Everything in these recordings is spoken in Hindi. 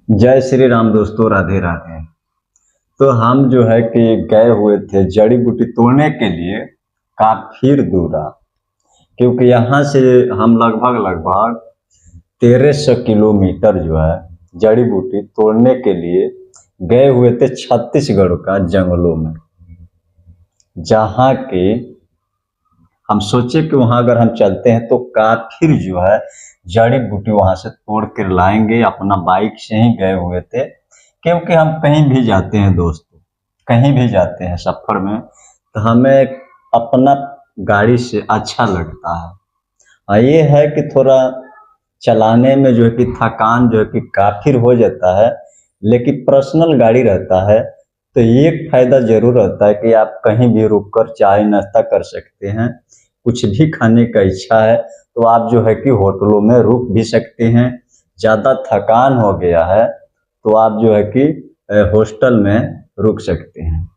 जय श्री राम दोस्तों, राधे राधे। तो हम जो है कि गए हुए थे जड़ी बूटी तोड़ने के लिए काफी दूरा, क्योंकि यहाँ से हम लगभग लगभग 1300 किलोमीटर जो है जड़ी बूटी तोड़ने के लिए गए हुए थे छत्तीसगढ़ का जंगलों में। जहाँ के हम सोचे कि वहाँ अगर हम चलते हैं तो काफी जो है जड़ी बूटी वहां से तोड़ कर लाएंगे। अपना बाइक से ही गए हुए थे, क्योंकि हम कहीं भी जाते हैं दोस्तों, कहीं भी जाते हैं सफर में तो हमें अपना गाड़ी से अच्छा लगता है। ये है कि थोड़ा चलाने में जो है कि थकान जो है कि काफी हो जाता है, लेकिन पर्सनल गाड़ी रहता है तो एक फायदा जरूर रहता है कि आप कहीं भी रुककर चाय नाश्ता कर सकते हैं। कुछ भी खाने का इच्छा है तो आप जो है कि होटलों में रुक भी सकते हैं। ज़्यादा थकान हो गया है तो आप जो है कि हॉस्टल में रुक सकते हैं।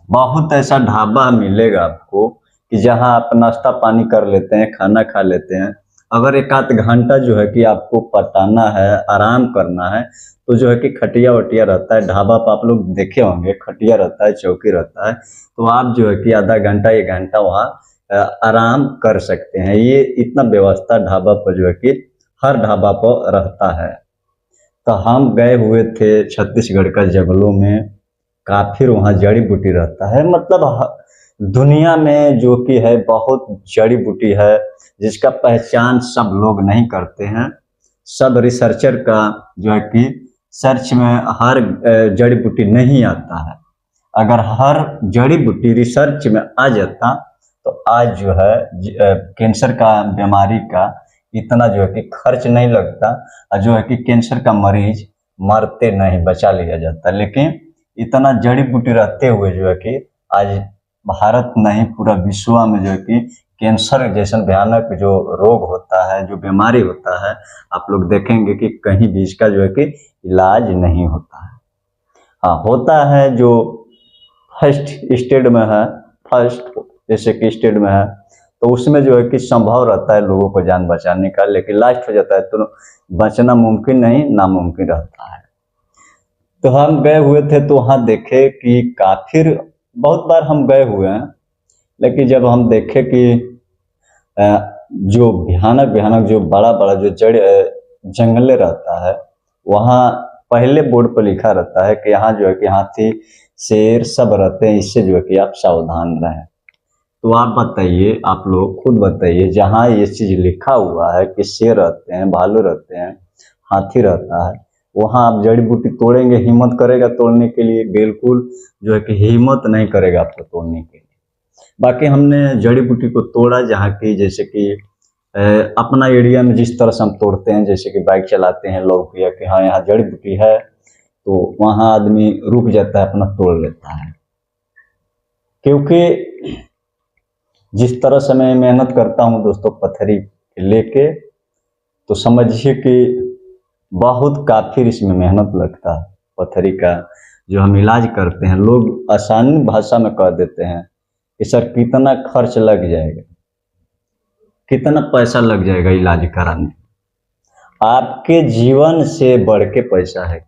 बहुत ऐसा ढाबा मिलेगा आपको कि जहां आप नाश्ता पानी कर लेते हैं, खाना खा लेते हैं। अगर एक आध घंटा जो है कि आपको पटाना है, आराम करना है, तो जो है कि खटिया वटिया रहता है। ढाबा पर आप लोग देखे होंगे, खटिया रहता है, चौकी रहता है, तो आप जो है कि आधा घंटा एक घंटा वहाँ आराम कर सकते हैं। ये इतना व्यवस्था ढाबा पर जो है कि हर ढाबा पर रहता है। तो हम गए हुए थे छत्तीसगढ़ का जंगलों में। काफी वहाँ जड़ी बूटी रहता है, मतलब दुनिया में जो कि है बहुत जड़ी बूटी है जिसका पहचान सब लोग नहीं करते हैं। सब रिसर्चर का जो है कि सर्च में हर जड़ी बूटी नहीं आता है। अगर हर जड़ी बूटी रिसर्च में आ जाता तो आज जो है कैंसर का बीमारी का इतना जो है कि खर्च नहीं लगता, और जो है कि कैंसर का मरीज मरते नहीं, बचा लिया जाता। लेकिन इतना जड़ी बूटी रहते हुए जो है कि आज भारत नहीं पूरा विश्व में जो है कि कैंसर जैसा भयानक जो रोग होता है, जो बीमारी होता है, आप लोग देखेंगे कि कहीं भी इसका जो है कि इलाज नहीं होता है। हाँ, होता है जो फर्स्ट स्टेज में है, फर्स्ट जैसे कि स्टेज में है तो उसमें जो है कि संभव रहता है लोगों को जान बचाने का, लेकिन लास्ट हो जाता है तो बचना मुमकिन नहीं, नामुमकिन रहता है। तो हम गए हुए थे तो वहाँ देखे कि काफी बहुत बार हम गए हुए हैं, लेकिन जब हम देखे कि जो भयानक भयानक जो बड़ा बड़ा जो जंगले रहता है, वहाँ पहले बोर्ड पर लिखा रहता है कि यहाँ जो है कि हाथी शेर सब रहते हैं, इससे जो है कि आप सावधान रहें। तो आप बताइए, आप लोग खुद बताइए, जहाँ ये चीज लिखा हुआ है कि शेर रहते हैं, भालू रहते हैं, हाथी रहता है, वहां आप जड़ी बूटी तोड़ेंगे? हिम्मत करेगा तोड़ने के लिए? बिल्कुल जो है कि हिम्मत नहीं करेगा आपको तोड़ने के लिए। बाकी हमने जड़ी बूटी को तोड़ा जहाँ की, जैसे कि अपना एरिया में जिस तरह से हम तोड़ते हैं, जैसे कि बाइक चलाते हैं, लोग किया कि हाँ यहाँ जड़ी बूटी है तो वहां आदमी रुक जाता है, अपना तोड़ लेता है। क्योंकि जिस तरह से मैं मेहनत करता हूँ दोस्तों पथरी लेके, तो समझिए कि बहुत काफी इसमें मेहनत लगता है। पथरी का जो हम इलाज करते हैं, लोग आसानी भाषा में कह देते हैं कि सर कितना खर्च लग जाएगा, कितना पैसा लग जाएगा इलाज कराने। आपके जीवन से बढ़ के पैसा है।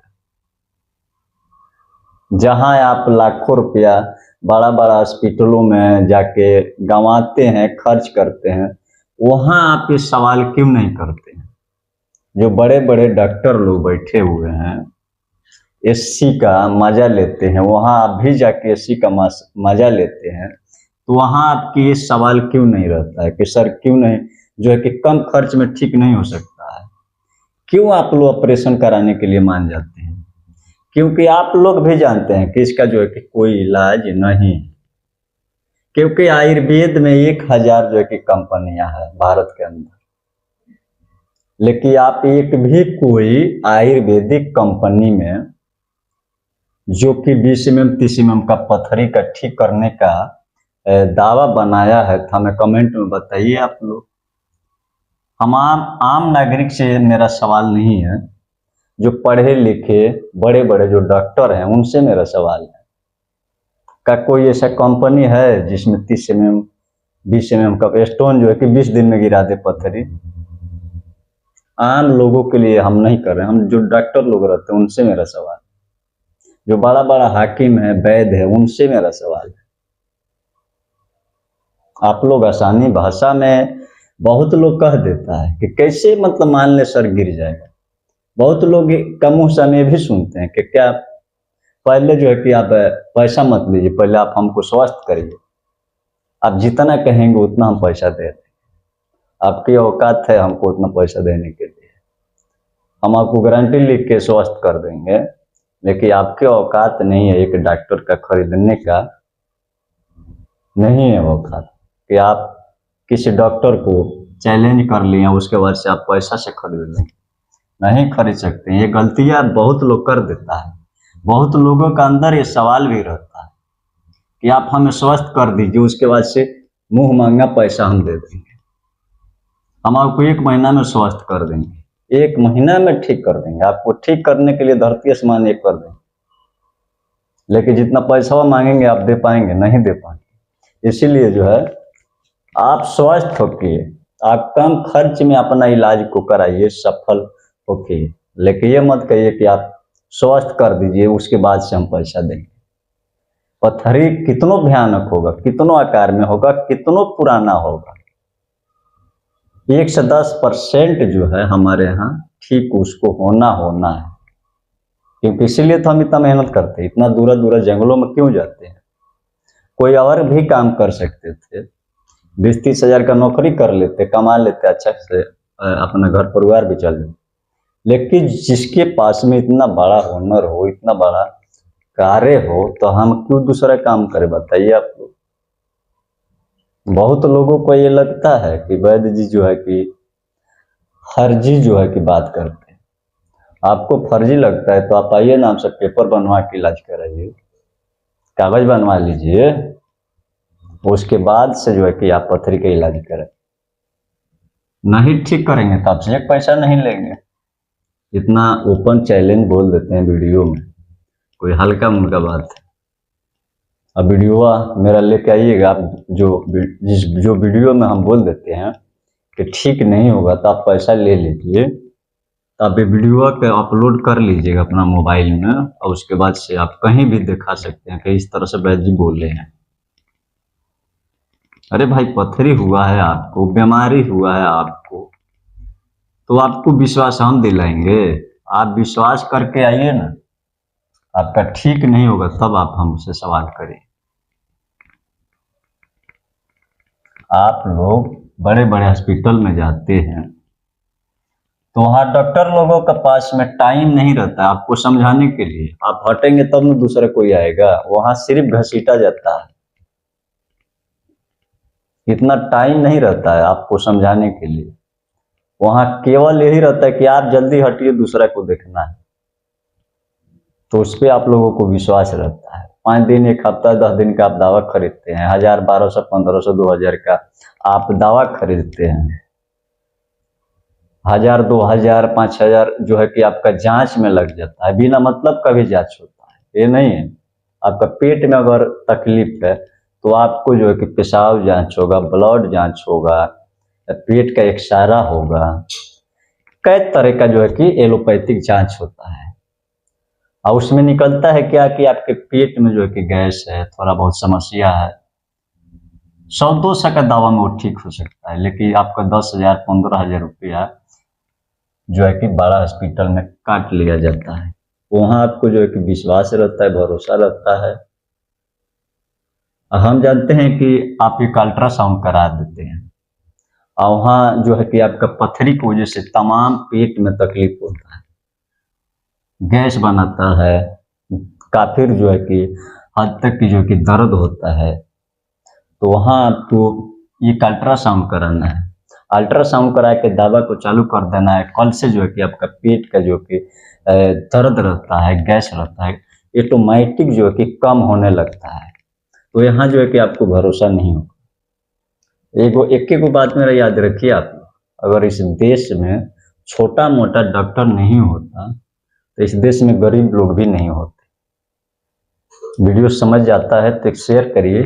जहां आप लाखों रुपया बड़ा बड़ा हॉस्पिटलों में जाके गंवाते हैं, खर्च करते हैं, वहां आप ये सवाल क्यों नहीं करते हैं? जो बड़े बड़े डॉक्टर लोग बैठे हुए हैं, एसी का मजा लेते हैं, वहां आप भी जाके एसी का मजा लेते हैं, तो वहां आपकी ये सवाल क्यों नहीं रहता है कि सर क्यों नहीं जो है कि कम खर्च में ठीक नहीं हो सकता है? क्यों आप लोग ऑपरेशन कराने के लिए मान जाते हैं? क्योंकि आप लोग भी जानते हैं कि इसका जो है कि कोई इलाज नहीं। क्योंकि आयुर्वेद में 1000 जो है कि कंपनियां हैं भारत के अंदर, लेकिन आप एक भी कोई आयुर्वेदिक कंपनी में जो कि 20 mm 30 mm का पथरी का ठीक करने का दावा बनाया है, तो हमें कमेंट में बताइए आप लोग। हम आम नागरिक से मेरा सवाल नहीं है, जो पढ़े लिखे बड़े बड़े जो डॉक्टर हैं उनसे मेरा सवाल है। का कोई ऐसा कंपनी है जिसमें 30 mm 20 mm का स्टोन जो है कि 20 दिन में गिरा दे पथरी? आम लोगों के लिए हम नहीं कर रहे हैं। हम जो डॉक्टर लोग रहते हैं उनसे मेरा सवाल, जो बड़ा बड़ा हाकिम है, वैद्य है, उनसे मेरा सवाल है। आप लोग आसानी भाषा में, बहुत लोग कह देता है कि कैसे, मतलब मान ले सर गिर जाएगा। बहुत लोग कम समय भी सुनते हैं कि क्या, पहले जो है कि आप पैसा मत लीजिए, पहले आप हमको स्वस्थ करिए, आप जितना कहेंगे उतना हम पैसा दे देंगे, आपकी औकात है हमको उतना पैसा देने के लिए, हम आपको गारंटी लिख के स्वस्थ कर देंगे, लेकिन आपकी औकात नहीं है एक डॉक्टर का खरीदने का, नहीं है औकात कि आप किसी डॉक्टर को चैलेंज कर लिए उसके बाद से आप पैसा से खरीद लें, नहीं खरीद सकते। ये गलतियां बहुत लोग कर देता है। बहुत लोगों का अंदर ये सवाल भी रहता है कि आप हमें स्वस्थ कर दीजिए, उसके बाद से मुंह मांगा पैसा हम दे देंगे, हम आपको 1 महीना में स्वस्थ कर देंगे, 1 महीना में ठीक कर देंगे, आपको ठीक करने के लिए धरती आसमान एक कर देंगे, लेकिन जितना पैसा मांगेंगे आप दे पाएंगे? नहीं दे पाएंगे। इसीलिए जो है आप स्वस्थ होके, आप कम खर्च में अपना इलाज को कराइए, सफल होके, लेकिन ये मत कहिए कि आप स्वस्थ कर दीजिए उसके बाद से हम पैसा देंगे। पत्थरी कितनों भयानक होगा, कितनों आकार में होगा, कितनों पुराना होगा, 1 से 10% जो है हमारे यहाँ ठीक उसको होना है। क्योंकि इसीलिए तो हम इतना मेहनत करते हैं, इतना दूर दूर जंगलों में क्यों जाते हैं। कोई और भी काम कर सकते थे, 20-30 हजार का नौकरी कर लेते, कमा लेते, अच्छा से अपना घर परिवार भी चल जाते, लेकिन जिसके पास में इतना बड़ा हुनर हो, इतना बड़ा कार्य हो, तो हम क्यों दूसरा काम करें, बताइए आप लोग। बहुत लोगों को ये लगता है कि वैद्य जी जो है कि फर्जी जो है कि बात करते हैं। आपको फर्जी लगता है तो आप आइए ना, हमसे पेपर बनवा के इलाज कराइए, कागज बनवा लीजिए, उसके बाद से जो है कि आप पथरी का इलाज करें। नहीं ठीक करेंगे तो आपसे 1 पैसा नहीं लेंगे। इतना ओपन चैलेंज बोल देते हैं वीडियो में, कोई हल्का मुल्का बात है। अब वीडियो मेरा लेके आइएगा, आप जो वीडियो में हम बोल देते हैं कि ठीक नहीं होगा तो आप पैसा ले लीजिए, तो आप वीडियो के अपलोड कर लीजिएगा अपना मोबाइल में, और उसके बाद से आप कहीं भी दिखा सकते हैं कि इस तरह से वैद्य जी बोले हैं। अरे भाई, पथरी हुआ है आपको, बीमारी हुआ है आपको, तो आपको विश्वास हम दिलाएंगे, आप विश्वास करके आइए ना। आपका ठीक नहीं होगा तब आप हमसे सवाल करें। आप लोग बड़े बड़े हॉस्पिटल में जाते हैं तो वहाँ डॉक्टर लोगों के पास में टाइम नहीं रहता आपको समझाने के लिए, आप हटेंगे तब न दूसरा कोई आएगा, वहां सिर्फ घसीटा जाता है, इतना टाइम नहीं रहता है आपको समझाने के लिए। वहां केवल यही रहता है कि आप जल्दी हटिए, दूसरा को देखना है, तो उस पर आप लोगों को विश्वास रहता है। 5 दिन, 1 हफ्ता, 10 दिन का आप दावा खरीदते हैं, 1000, 1200, 1500, 2000 का आप दावा खरीदते हैं, 1000, 2000, 5000 जो है कि आपका जांच में लग जाता है, बिना मतलब का भी जांच होता है। ये नहीं है, आपका पेट में अगर तकलीफ है तो आपको जो है कि पेशाब जांच होगा, ब्लड जांच होगा, पेट का एक्सरा होगा, कई तरह का जो है कि एलोपैथिक जांच होता है, और उसमें निकलता है क्या कि आपके पेट में जो है कि गैस है, थोड़ा बहुत समस्या है, 100-200 का दावा में वो ठीक हो सकता है, लेकिन आपका 10,000, 15,000 रुपया जो है कि बड़ा हॉस्पिटल में काट लिया जाता है। वहां आपको जो है कि विश्वास रहता है, भरोसा रहता है। हम जानते हैं कि आप एक अल्ट्रासाउंड करा देते हैं, और वहाँ जो है कि आपका पथरी की वजह से तमाम पेट में तकलीफ होता है, गैस बनाता है, काफी जो है कि हद तक की जो है कि दर्द होता है, तो वहाँ आपको एक अल्ट्रासाउंड कराना है। अल्ट्रासाउंड करा के दवा को चालू कर देना है। कल से जो है कि आपका पेट का जो कि दर्द रहता है, गैस रहता है, ऑटोमेटिक जो है कि कम होने लगता है। तो यहाँ जो है कि आपको भरोसा नहीं होगा। एक बात मेरा याद रखिए आप, अगर इस देश में छोटा मोटा डॉक्टर नहीं होता तो इस देश में गरीब लोग भी नहीं होते। वीडियो समझ जाता है तो शेयर करिए,